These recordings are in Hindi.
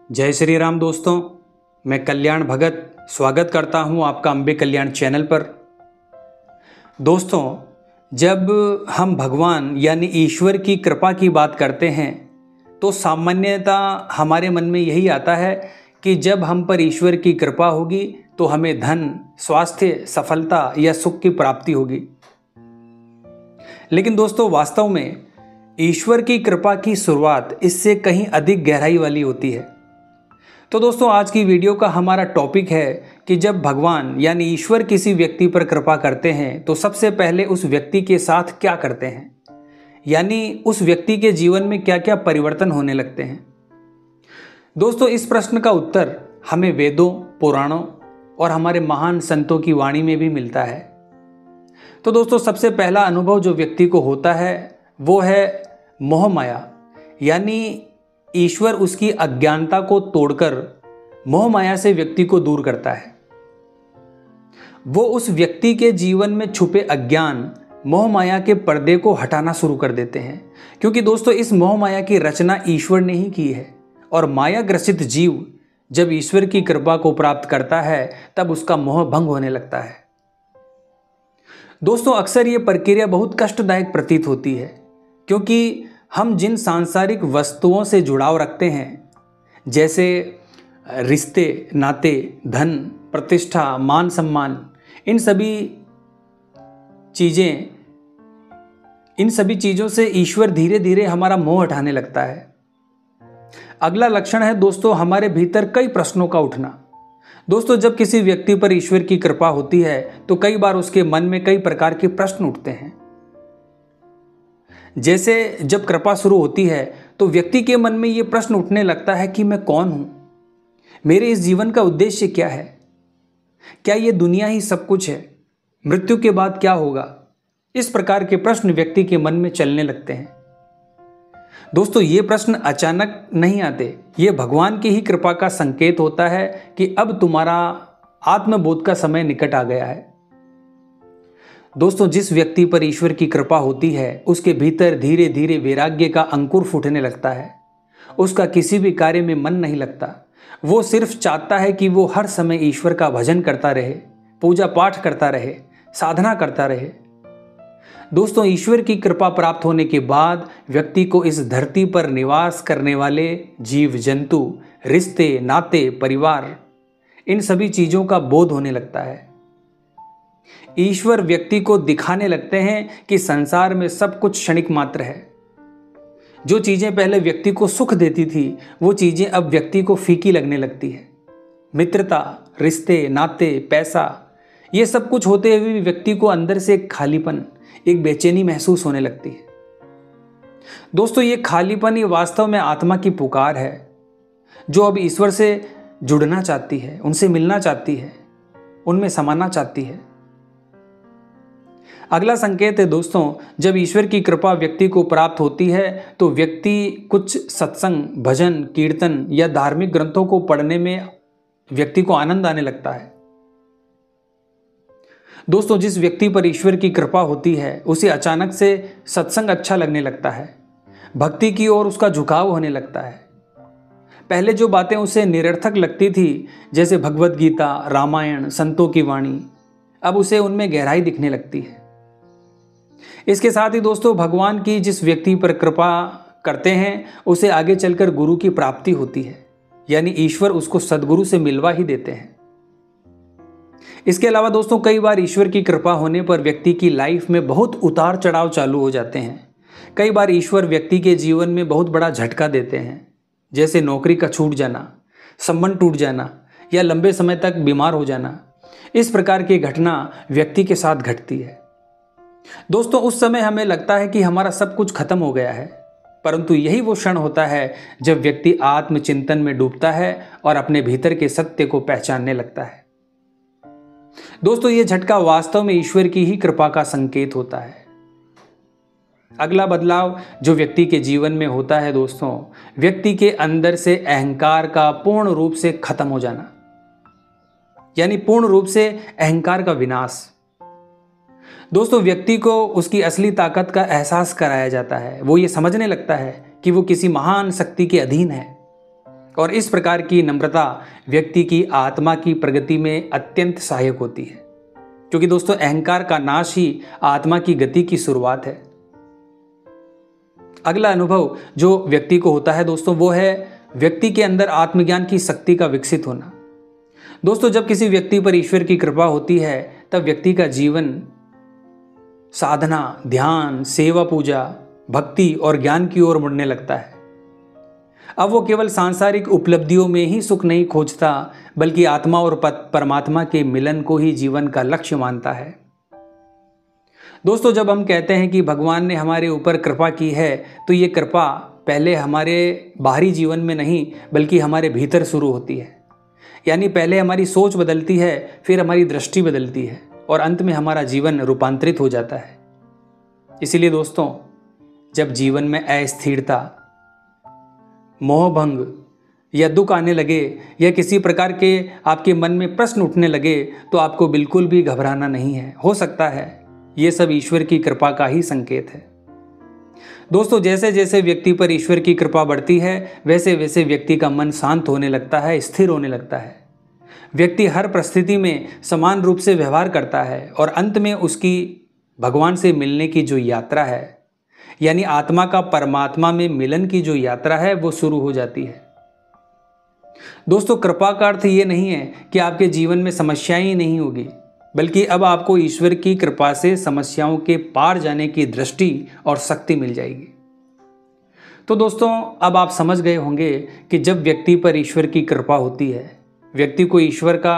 जय श्री राम दोस्तों, मैं कल्याण भगत स्वागत करता हूं आपका अम्बे कल्याण चैनल पर। दोस्तों, जब हम भगवान यानी ईश्वर की कृपा की बात करते हैं तो सामान्यतः हमारे मन में यही आता है कि जब हम पर ईश्वर की कृपा होगी तो हमें धन, स्वास्थ्य, सफलता या सुख की प्राप्ति होगी। लेकिन दोस्तों, वास्तव में ईश्वर की कृपा की शुरुआत इससे कहीं अधिक गहराई वाली होती है। तो दोस्तों, आज की वीडियो का हमारा टॉपिक है कि जब भगवान यानी ईश्वर किसी व्यक्ति पर कृपा करते हैं तो सबसे पहले उस व्यक्ति के साथ क्या करते हैं, यानी उस व्यक्ति के जीवन में क्या क्या परिवर्तन होने लगते हैं। दोस्तों, इस प्रश्न का उत्तर हमें वेदों, पुराणों और हमारे महान संतों की वाणी में भी मिलता है। तो दोस्तों, सबसे पहला अनुभव जो व्यक्ति को होता है वो है मोह माया, यानी ईश्वर उसकी अज्ञानता को तोड़कर मोह माया से व्यक्ति को दूर करता है। वो उस व्यक्ति के जीवन में छुपे अज्ञान, मोह माया के पर्दे को हटाना शुरू कर देते हैं, क्योंकि दोस्तों इस मोह माया की रचना ईश्वर ने ही की है और माया ग्रसित जीव जब ईश्वर की कृपा को प्राप्त करता है तब उसका मोह भंग होने लगता है। दोस्तों, अक्सर ये प्रक्रिया बहुत कष्टदायक प्रतीत होती है, क्योंकि हम जिन सांसारिक वस्तुओं से जुड़ाव रखते हैं, जैसे रिश्ते, नाते, धन, प्रतिष्ठा, मान सम्मान, इन सभी चीज़ों से ईश्वर धीरे धीरे हमारा मोह हटाने लगता है। अगला लक्षण है दोस्तों हमारे भीतर कई प्रश्नों का उठना। दोस्तों, जब किसी व्यक्ति पर ईश्वर की कृपा होती है तो कई बार उसके मन में कई प्रकार के प्रश्न उठते हैं। जैसे जब कृपा शुरू होती है तो व्यक्ति के मन में ये प्रश्न उठने लगता है कि मैं कौन हूं, मेरे इस जीवन का उद्देश्य क्या है, क्या ये दुनिया ही सब कुछ है, मृत्यु के बाद क्या होगा। इस प्रकार के प्रश्न व्यक्ति के मन में चलने लगते हैं। दोस्तों, ये प्रश्न अचानक नहीं आते, ये भगवान की ही कृपा का संकेत होता है कि अब तुम्हारा आत्मबोध का समय निकट आ गया है। दोस्तों, जिस व्यक्ति पर ईश्वर की कृपा होती है उसके भीतर धीरे धीरे वैराग्य का अंकुर फूटने लगता है। उसका किसी भी कार्य में मन नहीं लगता। वो सिर्फ चाहता है कि वो हर समय ईश्वर का भजन करता रहे, पूजा पाठ करता रहे, साधना करता रहे। दोस्तों, ईश्वर की कृपा प्राप्त होने के बाद व्यक्ति को इस धरती पर निवास करने वाले जीव जंतु, रिश्ते, नाते, परिवार, इन सभी चीज़ों का बोध होने लगता है। ईश्वर व्यक्ति को दिखाने लगते हैं कि संसार में सब कुछ क्षणिक मात्र है। जो चीजें पहले व्यक्ति को सुख देती थी वो चीजें अब व्यक्ति को फीकी लगने लगती है। मित्रता, रिश्ते, नाते, पैसा, ये सब कुछ होते हुए भी व्यक्ति को अंदर से एक खालीपन, एक बेचैनी महसूस होने लगती है। दोस्तों, ये खालीपन ये वास्तव में आत्मा की पुकार है, जो अब ईश्वर से जुड़ना चाहती है, उनसे मिलना चाहती है, उनमें समाना चाहती है। अगला संकेत है दोस्तों, जब ईश्वर की कृपा व्यक्ति को प्राप्त होती है तो व्यक्ति कुछ सत्संग, भजन, कीर्तन या धार्मिक ग्रंथों को पढ़ने में व्यक्ति को आनंद आने लगता है। दोस्तों, जिस व्यक्ति पर ईश्वर की कृपा होती है उसे अचानक से सत्संग अच्छा लगने लगता है, भक्ति की ओर उसका झुकाव होने लगता है। पहले जो बातें उसे निरर्थक लगती थी, जैसे भगवद गीता, रामायण, संतों की वाणी, अब उसे उनमें गहराई दिखने लगती है। इसके साथ ही दोस्तों, भगवान की जिस व्यक्ति पर कृपा करते हैं उसे आगे चलकर गुरु की प्राप्ति होती है, यानी ईश्वर उसको सद्गुरु से मिलवा ही देते हैं। इसके अलावा दोस्तों, कई बार ईश्वर की कृपा होने पर व्यक्ति की लाइफ में बहुत उतार चढ़ाव चालू हो जाते हैं। कई बार ईश्वर व्यक्ति के जीवन में बहुत बड़ा झटका देते हैं, जैसे नौकरी का छूट जाना, संबंध टूट जाना या लंबे समय तक बीमार हो जाना। इस प्रकार की घटना व्यक्ति के साथ घटती है। दोस्तों, उस समय हमें लगता है कि हमारा सब कुछ खत्म हो गया है, परंतु यही वो क्षण होता है जब व्यक्ति आत्मचिंतन में डूबता है और अपने भीतर के सत्य को पहचानने लगता है। दोस्तों, ये झटका वास्तव में ईश्वर की ही कृपा का संकेत होता है। अगला बदलाव जो व्यक्ति के जीवन में होता है दोस्तों, व्यक्ति के अंदर से अहंकार का पूर्ण रूप से खत्म हो जाना, यानी पूर्ण रूप से अहंकार का विनाश। दोस्तों, व्यक्ति को उसकी असली ताकत का एहसास कराया जाता है। वो ये समझने लगता है कि वो किसी महान शक्ति के अधीन है, और इस प्रकार की नम्रता व्यक्ति की आत्मा की प्रगति में अत्यंत सहायक होती है, क्योंकि दोस्तों अहंकार का नाश ही आत्मा की गति की शुरुआत है। अगला अनुभव जो व्यक्ति को होता है दोस्तों, वो है व्यक्ति के अंदर आत्मज्ञान की शक्ति का विकसित होना। दोस्तों जब किसी व्यक्ति पर ईश्वर की कृपा होती है तब व्यक्ति का जीवन साधना, ध्यान, सेवा, पूजा, भक्ति और ज्ञान की ओर मुड़ने लगता है। अब वो केवल सांसारिक उपलब्धियों में ही सुख नहीं खोजता, बल्कि आत्मा और परमात्मा के मिलन को ही जीवन का लक्ष्य मानता है। दोस्तों जब हम कहते हैं कि भगवान ने हमारे ऊपर कृपा की है, तो ये कृपा पहले हमारे बाहरी जीवन में नहीं बल्कि हमारे भीतर शुरू होती है। यानी पहले हमारी सोच बदलती है, फिर हमारी दृष्टि बदलती है और अंत में हमारा जीवन रूपांतरित हो जाता है। इसीलिए दोस्तों जब जीवन में अस्थिरता, मोहभंग या दुख आने लगे या किसी प्रकार के आपके मन में प्रश्न उठने लगे, तो आपको बिल्कुल भी घबराना नहीं है। हो सकता है ये सब ईश्वर की कृपा का ही संकेत है। दोस्तों जैसे जैसे व्यक्ति पर ईश्वर की कृपा बढ़ती है, वैसे वैसे व्यक्ति का मन शांत होने लगता है, स्थिर होने लगता है। व्यक्ति हर परिस्थिति में समान रूप से व्यवहार करता है और अंत में उसकी भगवान से मिलने की जो यात्रा है, यानी आत्मा का परमात्मा में मिलन की जो यात्रा है, वो शुरू हो जाती है। दोस्तों कृपा का अर्थ ये नहीं है कि आपके जीवन में समस्याएं ही नहीं होगी, बल्कि अब आपको ईश्वर की कृपा से समस्याओं के पार जाने की दृष्टि और शक्ति मिल जाएगी। तो दोस्तों अब आप समझ गए होंगे कि जब व्यक्ति पर ईश्वर की कृपा होती है, व्यक्ति को ईश्वर का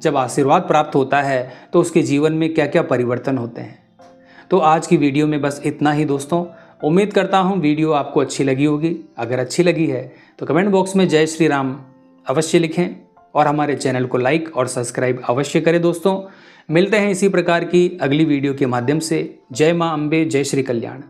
जब आशीर्वाद प्राप्त होता है, तो उसके जीवन में क्या क्या परिवर्तन होते हैं। तो आज की वीडियो में बस इतना ही दोस्तों। उम्मीद करता हूँ वीडियो आपको अच्छी लगी होगी। अगर अच्छी लगी है तो कमेंट बॉक्स में जय श्री राम अवश्य लिखें और हमारे चैनल को लाइक और सब्सक्राइब अवश्य करें। दोस्तों मिलते हैं इसी प्रकार की अगली वीडियो के माध्यम से। जय मां अम्बे, जय श्री कल्याण।